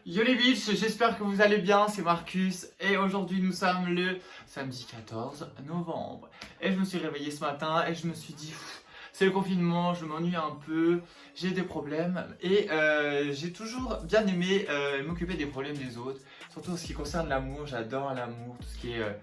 Yo les bitches, j'espère que vous allez bien, c'est Marcus et aujourd'hui nous sommes le samedi 14 novembre et je me suis réveillé ce matin et je me suis dit c'est le confinement, je m'ennuie un peu, j'ai des problèmes et j'ai toujours bien aimé m'occuper des problèmes des autres, surtout en ce qui concerne l'amour, j'adore l'amour, tout ce qui est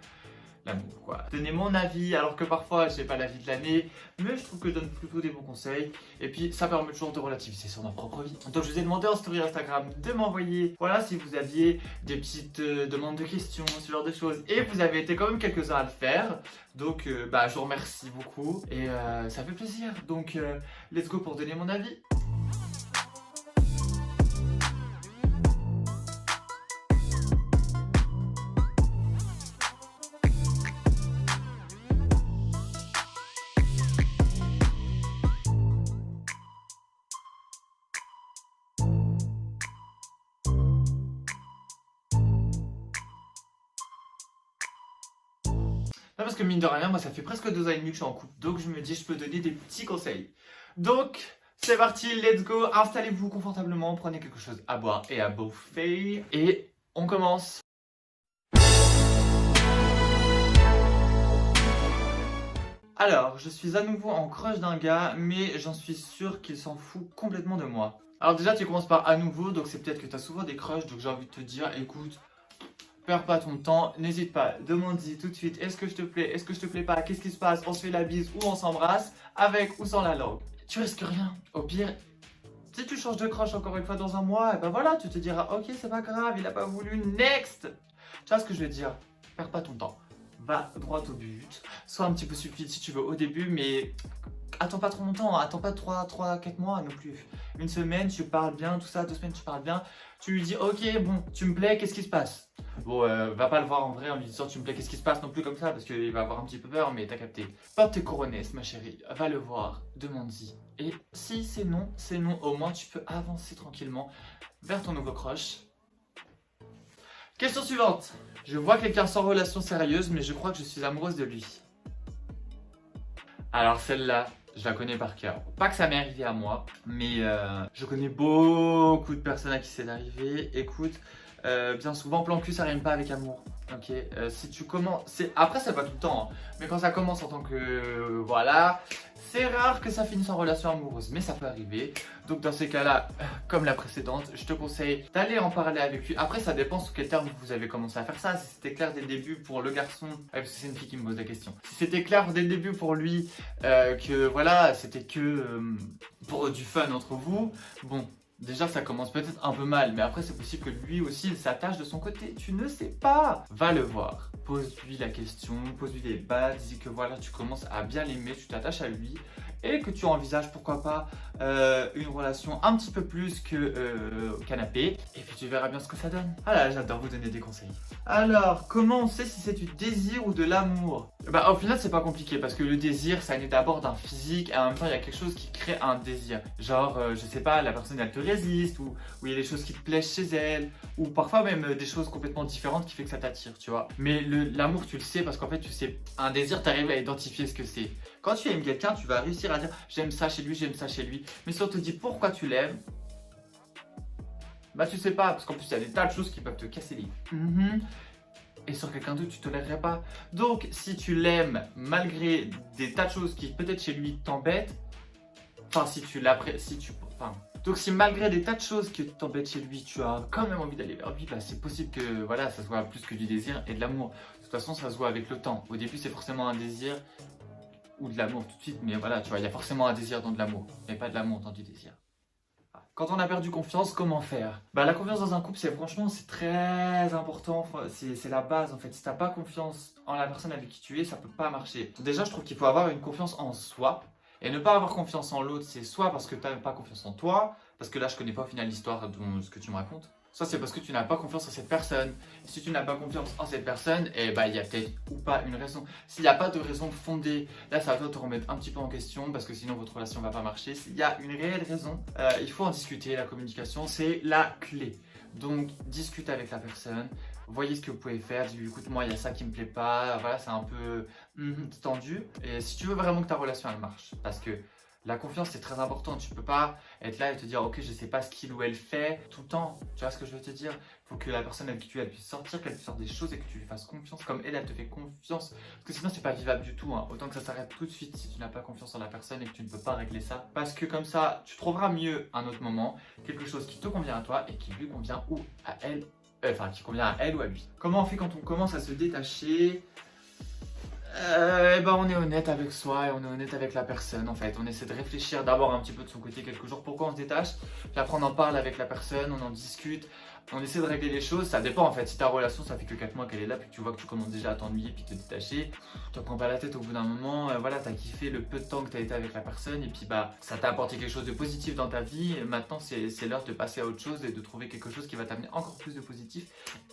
l'amour quoi. Donner mon avis alors que parfois je n'ai pas l'avis de l'année, mais je trouve que je donne plutôt des bons conseils et puis ça permet toujours de relativiser sur ma propre vie. Donc je vous ai demandé en story Instagram de m'envoyer, voilà, si vous aviez des petites demandes de questions, ce genre de choses, et vous avez été quand même quelques-uns à le faire. Donc je vous remercie beaucoup et ça fait plaisir. Donc let's go pour donner mon avis. Non, parce que mine de rien, moi ça fait presque 2 ans et demi que je suis en couple, donc je me dis je peux donner des petits conseils. Donc c'est parti, let's go, installez-vous confortablement, prenez quelque chose à boire et à bouffer et on commence. Alors, je suis à nouveau en crush d'un gars, mais j'en suis sûr qu'il s'en fout complètement de moi. Alors déjà tu commences par à nouveau, donc c'est peut-être que tu as souvent des crushs, donc j'ai envie de te dire, écoute, perds pas ton temps, n'hésite pas, demande-y tout de suite, est-ce que je te plais, est-ce que je te plais pas, qu'est-ce qui se passe, on se fait la bise ou on s'embrasse, avec ou sans la langue. Tu risques rien, au pire, si tu changes de crush encore une fois dans un mois, et ben voilà, tu te diras, ok c'est pas grave, il a pas voulu, next. Tu vois ce que je veux dire, perds pas ton temps, va droit au but, sois un petit peu stupide si tu veux au début, mais attends pas trop longtemps, attends pas 4 mois non plus. Une semaine, tu parles bien, tout ça, 2 semaines, tu parles bien. Tu lui dis, ok, bon, tu me plais, qu'est-ce qui se passe? Bon, va pas le voir en vrai en lui disant, tu me plais, qu'est-ce qui se passe non plus comme ça, parce qu'il va avoir un petit peu peur, mais t'as capté. Porte tes couronnes, ma chérie, va le voir, demande-y. Et si c'est non, au moins tu peux avancer tranquillement vers ton nouveau crush. Question suivante. Je vois quelqu'un sans relation sérieuse, mais je crois que je suis amoureuse de lui. Alors celle-là, je la connais par cœur. Pas que ça m'est arrivé à moi, mais je connais beaucoup de personnes à qui c'est arrivé. Écoute, bien souvent, plan cul, ça rime pas avec amour. Ok, si tu commences, après ça va tout le temps, hein. Mais quand ça commence en tant que voilà, c'est rare que ça finisse en relation amoureuse, mais ça peut arriver. Donc dans ces cas-là, comme la précédente, je te conseille d'aller en parler avec lui. Après ça dépend sur quel terme vous avez commencé à faire ça. Si c'était clair dès le début pour le garçon, parce que c'est une fille qui me pose la question. Si c'était clair dès le début pour lui que voilà, c'était que pour du fun entre vous, bon. Déjà, ça commence peut-être un peu mal, mais après, c'est possible que lui aussi, il s'attache de son côté. Tu ne sais pas. Va le voir. Pose-lui la question, pose-lui des bases, dis que voilà, tu commences à bien l'aimer, tu t'attaches à lui et que tu envisages, pourquoi pas, une relation un petit peu plus que canapé. Et puis, tu verras bien ce que ça donne. Ah là, j'adore vous donner des conseils. Alors, comment on sait si c'est du désir ou de l'amour? Bah, au final, c'est pas compliqué parce que le désir, ça naît d'abord d'un physique et en même temps, il y a quelque chose qui crée un désir. Genre, je sais pas, la personne, elle te résiste ou il y a des choses qui te plaisent chez elle ou parfois même des choses complètement différentes qui fait que ça t'attire, tu vois. Mais l'amour, tu le sais parce qu'en fait, tu sais, un désir, tu arrives à identifier ce que c'est. Quand tu aimes quelqu'un, tu vas réussir à dire j'aime ça chez lui, j'aime ça chez lui. Mais si on te dit pourquoi tu l'aimes, bah tu sais pas parce qu'en plus, il y a des tas de choses qui peuvent te casser les et sur quelqu'un d'autre, tu tolérerais pas. Donc, si tu l'aimes malgré des tas de choses qui peut-être chez lui t'embêtent, enfin, si tu l'apprécies, donc si malgré des tas de choses qui t'embêtent chez lui, tu as quand même envie d'aller vers lui, bah, c'est possible que voilà, ça soit plus que du désir et de l'amour. De toute façon, ça se voit avec le temps. Au début, c'est forcément un désir ou de l'amour tout de suite, mais voilà, tu vois, il y a forcément un désir dans de l'amour, mais pas de l'amour dans du désir. Quand on a perdu confiance, comment faire? Bah la confiance dans un couple, c'est très important, c'est la base en fait. Si t'as pas confiance en la personne avec qui tu es, ça peut pas marcher. Déjà, je trouve qu'il faut avoir une confiance en soi. Et ne pas avoir confiance en l'autre, c'est soit parce que tu n'as pas confiance en toi, parce que là je connais pas au final l'histoire de ce que tu me racontes, soit c'est parce que tu n'as pas confiance en cette personne. Et si tu n'as pas confiance en cette personne, eh ben, il y a peut-être ou pas une raison. S'il n'y a pas de raison fondée, là ça va te remettre un petit peu en question parce que sinon votre relation ne va pas marcher. S'il y a une réelle raison, il faut en discuter. La communication, c'est la clé. Donc discute avec la personne, voyez ce que vous pouvez faire, dis-lui écoute moi il y a ça qui me plaît pas, voilà c'est un peu tendu. Et si tu veux vraiment que ta relation elle marche, parce que La confiance, c'est très important. Tu peux pas être là et te dire, ok, je sais pas ce qu'il ou elle fait tout le temps. Tu vois ce que je veux te dire? Il faut que la personne avec qui tu es, elle puisse sortir, qu'elle puisse faire des choses et que tu lui fasses confiance comme elle te fait confiance. Parce que sinon, c'est pas vivable du tout, hein. Autant que ça s'arrête tout de suite si tu n'as pas confiance en la personne et que tu ne peux pas régler ça. Parce que comme ça, tu trouveras mieux un autre moment, quelque chose qui te convient à toi et qui lui convient ou à elle. Enfin, qui convient à elle ou à lui. Comment on fait quand on commence à se détacher? On est honnête avec soi et on est honnête avec la personne en fait. On essaie de réfléchir d'abord un petit peu de son côté quelques jours pourquoi on se détache. Puis après on en parle avec la personne, on en discute. On essaie de régler les choses, ça dépend en fait. Si ta relation ça fait que 4 mois qu'elle est là, puis que tu vois que tu commences déjà à t'ennuyer puis te détacher, tu te prends pas la tête au bout d'un moment. Voilà, t'as kiffé le peu de temps que t'as été avec la personne et puis bah ça t'a apporté quelque chose de positif dans ta vie. Et maintenant c'est l'heure de passer à autre chose et de trouver quelque chose qui va t'amener encore plus de positif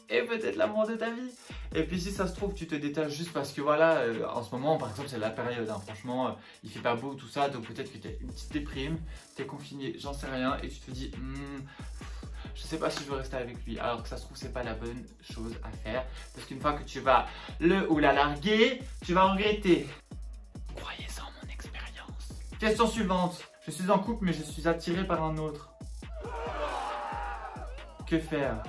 et peut-être l'amour de ta vie. Et puis si ça se trouve tu te détaches juste parce que voilà, en ce moment par exemple c'est la période, hein, franchement il fait pas beau tout ça, donc peut-être que t'as une petite déprime, t'es confiné, j'en sais rien et tu te dis je sais pas si je veux rester avec lui, alors que ça se trouve c'est pas la bonne chose à faire, parce qu'une fois que tu vas le ou la larguer, tu vas regretter. Croyez-en mon expérience. Question suivante. Je suis en couple mais je suis attiré par un autre. Que faire?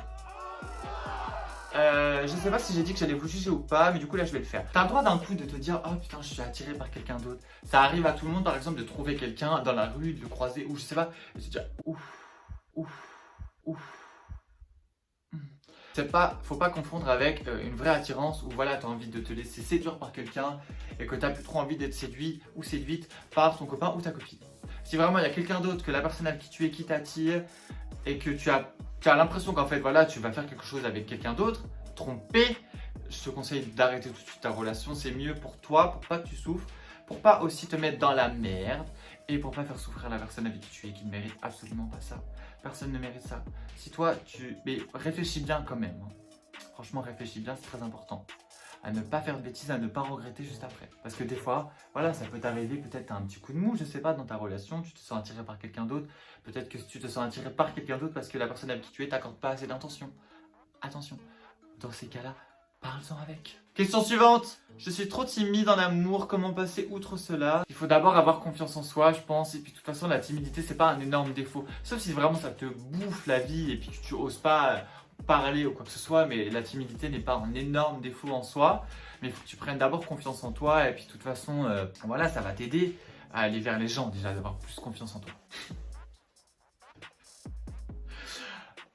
Je sais pas si j'ai dit que j'allais vous juger ou pas, mais du coup là je vais le faire. T'as le droit d'un coup de te dire oh putain je suis attiré par quelqu'un d'autre. Ça arrive à tout le monde par exemple de trouver quelqu'un dans la rue, de le croiser ou je sais pas, et de se dire ouf. Faut pas confondre avec une vraie attirance où voilà, tu as envie de te laisser séduire par quelqu'un et que tu n'as plus trop envie d'être séduit ou séduite par ton copain ou ta copine. Si vraiment il y a quelqu'un d'autre que la personne avec qui tu es qui t'attire et que tu as l'impression qu'en fait voilà, tu vas faire quelque chose avec quelqu'un d'autre, trompé, je te conseille d'arrêter tout de suite ta relation. C'est mieux pour toi, pour pas que tu souffres, pour pas aussi te mettre dans la merde et pour pas faire souffrir la personne avec qui tu es qui ne mérite absolument pas ça. Personne ne mérite ça. Si toi, mais réfléchis bien quand même. Hein. Franchement, réfléchis bien, c'est très important. À ne pas faire de bêtises, à ne pas regretter juste après. Parce que des fois, voilà, ça peut t'arriver, peut-être t'as un petit coup de mou, je sais pas, dans ta relation, tu te sens attiré par quelqu'un d'autre. Peut-être que tu te sens attiré par quelqu'un d'autre parce que la personne avec qui tu es t'accorde pas assez d'intention. Attention, dans ces cas-là, parle-en avec. Question suivante. Je suis trop timide en amour, comment passer outre cela? Il faut d'abord avoir confiance en soi, je pense. Et puis de toute façon, la timidité, c'est pas un énorme défaut. Sauf si vraiment ça te bouffe la vie et puis que tu oses pas parler ou quoi que ce soit. Mais la timidité n'est pas un énorme défaut en soi. Mais il faut que tu prennes d'abord confiance en toi. Et puis de toute façon, voilà, ça va t'aider à aller vers les gens déjà, d'avoir plus confiance en toi.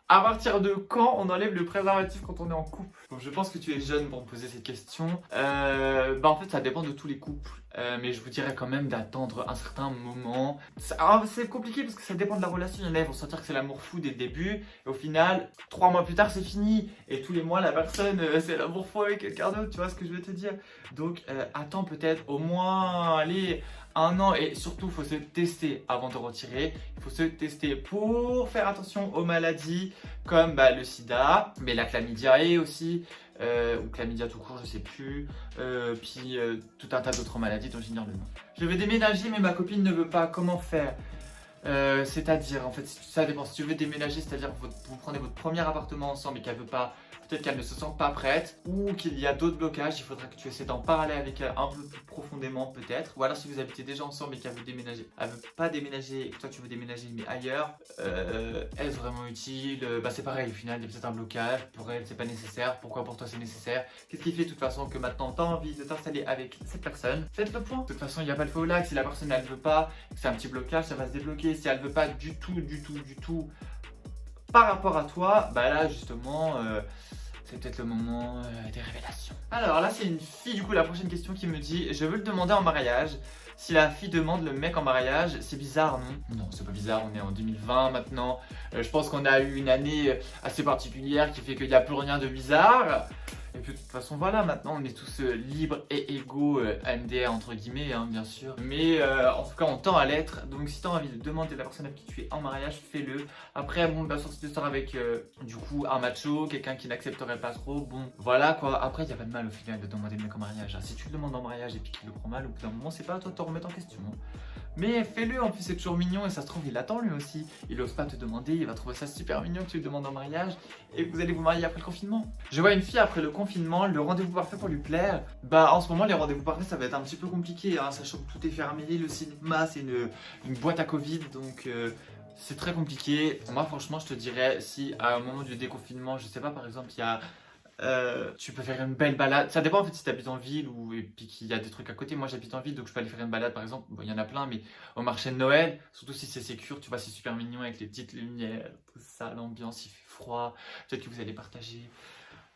À partir de quand on enlève le préservatif quand on est en couple? Donc je pense que tu es jeune pour me poser cette question. En fait ça dépend de tous les couples. Mais je vous dirais quand même d'attendre un certain moment. C'est compliqué parce que ça dépend de la relation. Il y en a qui vont sentir que c'est l'amour fou dès le début. Et au final, 3 mois plus tard c'est fini. Et tous les mois la personne c'est l'amour fou avec quelqu'un d'autre. Tu vois ce que je veux te dire? Donc attends peut-être au moins, allez, 1 an. Et surtout il faut se tester avant de retirer. Il faut se tester pour faire attention aux maladies comme le sida, mais la chlamydia aussi, ou chlamydia tout court, je sais plus, puis tout un tas d'autres maladies dont j'ignore le nom. Je vais déménager mais ma copine ne veut pas, comment faire? C'est-à-dire, en fait, ça dépend. Si tu veux déménager, c'est-à-dire que vous prenez votre premier appartement ensemble et qu'elle veut pas, peut-être qu'elle ne se sent pas prête ou qu'il y a d'autres blocages, il faudra que tu essaies d'en parler avec elle un peu plus profondément peut-être. Ou alors si vous habitez déjà ensemble et qu'elle veut déménager, elle veut pas déménager et que toi tu veux déménager mais ailleurs, est-ce vraiment utile? C'est pareil, au final il y a peut-être un blocage, pour elle c'est pas nécessaire, pourquoi pour toi c'est nécessaire? Qu'est-ce qui fait de toute façon que maintenant tu as envie de t'installer avec cette personne? Faites le point. De toute façon il n'y a pas le feu au lac, si la personne elle veut pas, que c'est un petit blocage, ça va se débloquer. Si elle veut pas du tout par rapport à toi, là justement c'est peut-être le moment des révélations. Alors là c'est une fille, du coup la prochaine question qui me dit: je veux le demander en mariage. Si la fille demande le mec en mariage, c'est bizarre, non? Non, c'est pas bizarre, on est en 2020 maintenant. Je pense qu'on a eu une année assez particulière qui fait qu'il n'y a plus rien de bizarre. Et puis de toute façon voilà, maintenant on est tous libres et égaux, MDR entre guillemets bien sûr. Mais en tout cas on tend à l'être, donc si tu as envie de demander la personne avec qui tu es en mariage, fais-le. Après bon bien sûr si tu sors avec du coup un macho, quelqu'un qui n'accepterait pas trop, bon voilà quoi. Après il n'y a pas de mal au final de demander le mec en mariage. Si tu le demandes en mariage et puis qu'il le prend mal, au bout d'un moment c'est pas à toi de te remettre en question. Mais fais-le, en plus c'est toujours mignon et ça se trouve il attend lui aussi. Il ose pas te demander, il va trouver ça super mignon que tu lui demandes en mariage et que vous allez vous marier après le confinement. Je vois une fille après le confinement, le rendez-vous parfait pour lui plaire. Bah en ce moment les rendez-vous parfaits ça va être un petit peu compliqué, hein, sachant que tout est fermé, le cinéma c'est une boîte à Covid donc c'est très compliqué. Moi franchement je te dirais si à un moment du déconfinement, je sais pas par exemple il y a... tu peux faire une belle balade. Ça dépend en fait si tu habites en ville ou et puis qu'il y a des trucs à côté. Moi j'habite en ville donc je peux aller faire une balade par exemple. Bon, il y en a plein, mais au marché de Noël, surtout si c'est sécure, tu vois, c'est super mignon avec les petites lumières, tout ça, l'ambiance, il fait froid. Peut-être que vous allez partager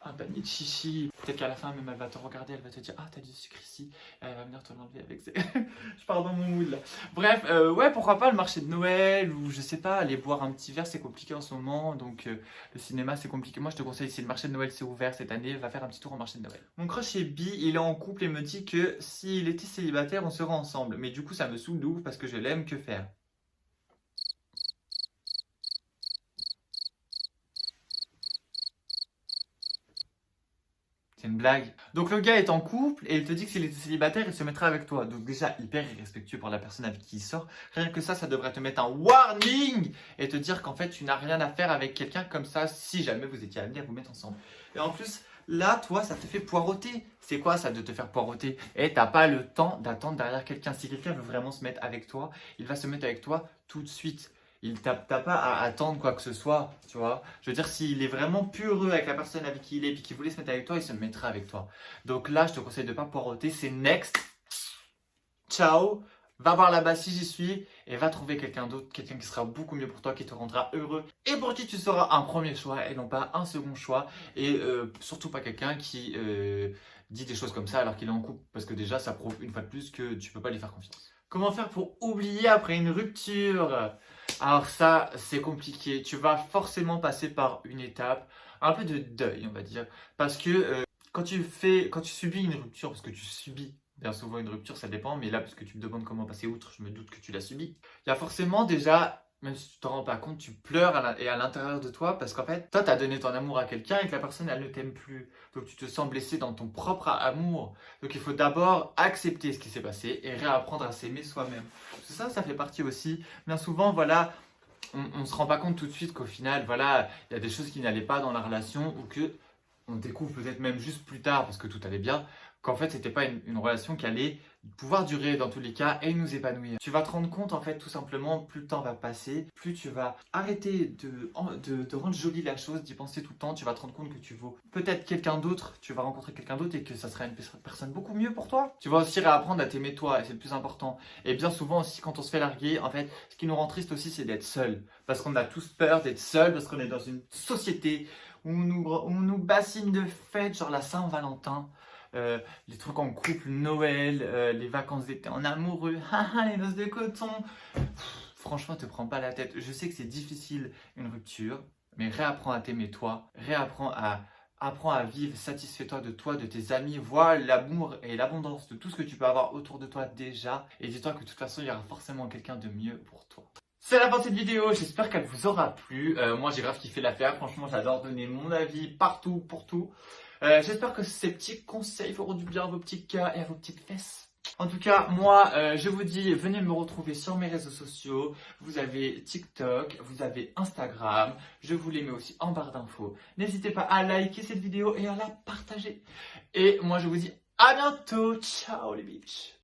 un panier de chichi. Peut-être qu'à la fin même elle va te regarder, elle va te dire ah t'as du sucre ici. Elle va venir te l'enlever avec ses... Je pars dans mon mood là. Bref, ouais pourquoi pas le marché de Noël ou je sais pas, aller boire un petit verre c'est compliqué en ce moment donc le cinéma c'est compliqué. Moi je te conseille si le marché de Noël c'est ouvert cette année, va faire un petit tour au marché de Noël. Mon crush est bi, il est en couple et me dit que s'il était célibataire on serait ensemble. Mais du coup ça me saoule de ouf parce que je l'aime, que faire? C'est une blague. Donc le gars est en couple et il te dit que s'il était célibataire, il se mettra avec toi. Donc déjà, hyper irrespectueux pour la personne avec qui il sort. Rien que ça devrait te mettre un warning et te dire qu'en fait, tu n'as rien à faire avec quelqu'un comme ça si jamais vous étiez amenés à vous mettre ensemble. Et en plus, là, toi, ça te fait poireauter. C'est quoi ça de te faire poireauter? Et t'as pas le temps d'attendre derrière quelqu'un. Si quelqu'un veut vraiment se mettre avec toi, il va se mettre avec toi tout de suite. T'as pas à attendre quoi que ce soit, tu vois. Je veux dire, s'il est vraiment plus heureux avec la personne avec qui il est et qu'il voulait se mettre avec toi, il se mettra avec toi. Donc là, je te conseille de pas poireauter, c'est next. Ciao, va voir là-bas si j'y suis et va trouver quelqu'un d'autre, quelqu'un qui sera beaucoup mieux pour toi, qui te rendra heureux et pour qui tu seras un premier choix et non pas un second choix. Et surtout pas quelqu'un qui dit des choses comme ça alors qu'il est en couple, parce que déjà, ça prouve une fois de plus que tu peux pas lui faire confiance. Comment faire pour oublier après une rupture? Alors ça, c'est compliqué. Tu vas forcément passer par une étape, un peu de deuil, on va dire. Parce que quand tu subis une rupture, parce que tu subis bien souvent une rupture, ça dépend, mais là, puisque tu me demandes comment passer outre, je me doute que tu l'as subi. Il y a forcément déjà, même si tu t'en rends pas compte, tu pleures et à l'intérieur de toi, parce qu'en fait, toi, tu as donné ton amour à quelqu'un et que la personne, elle ne t'aime plus. Donc tu te sens blessé dans ton propre amour. Donc il faut d'abord accepter ce qui s'est passé et réapprendre à s'aimer soi-même. Ça fait partie aussi. Bien souvent, voilà, on ne se rend pas compte tout de suite qu'au final, voilà, il y a des choses qui n'allaient pas dans la relation ou que on découvre peut-être même juste plus tard parce que tout allait bien, qu'en fait, c'était pas une relation qui allait pouvoir durer dans tous les cas et nous épanouir. Tu vas te rendre compte, en fait, tout simplement, plus le temps va passer, plus tu vas arrêter de rendre jolie la chose, d'y penser tout le temps, tu vas te rendre compte que tu vaux peut-être quelqu'un d'autre, tu vas rencontrer quelqu'un d'autre et que ça sera une personne beaucoup mieux pour toi. Tu vas aussi réapprendre à t'aimer toi et c'est le plus important. Et bien souvent aussi, quand on se fait larguer, en fait, ce qui nous rend triste aussi, c'est d'être seul. Parce qu'on a tous peur d'être seul, parce qu'on est dans une société où on nous bassine de fêtes, genre la Saint-Valentin. Les trucs en couple, Noël, les vacances d'été en amoureux, les noces de coton. Franchement, te prends pas la tête. Je sais que c'est difficile une rupture, mais réapprends à t'aimer toi, apprends à vivre, satisfais-toi de toi, de tes amis, vois l'amour et l'abondance de tout ce que tu peux avoir autour de toi déjà, et dis-toi que de toute façon, il y aura forcément quelqu'un de mieux pour toi. C'est la fin de cette vidéo, j'espère qu'elle vous aura plu. Moi, j'ai grave kiffé la faire. Franchement, j'adore donner mon avis partout, pour tout. J'espère que ces petits conseils feront du bien à vos petits cœurs et à vos petites fesses. En tout cas, moi, je vous dis, venez me retrouver sur mes réseaux sociaux. Vous avez TikTok, vous avez Instagram. Je vous les mets aussi en barre d'infos. N'hésitez pas à liker cette vidéo et à la partager. Et moi, je vous dis à bientôt. Ciao les bitches.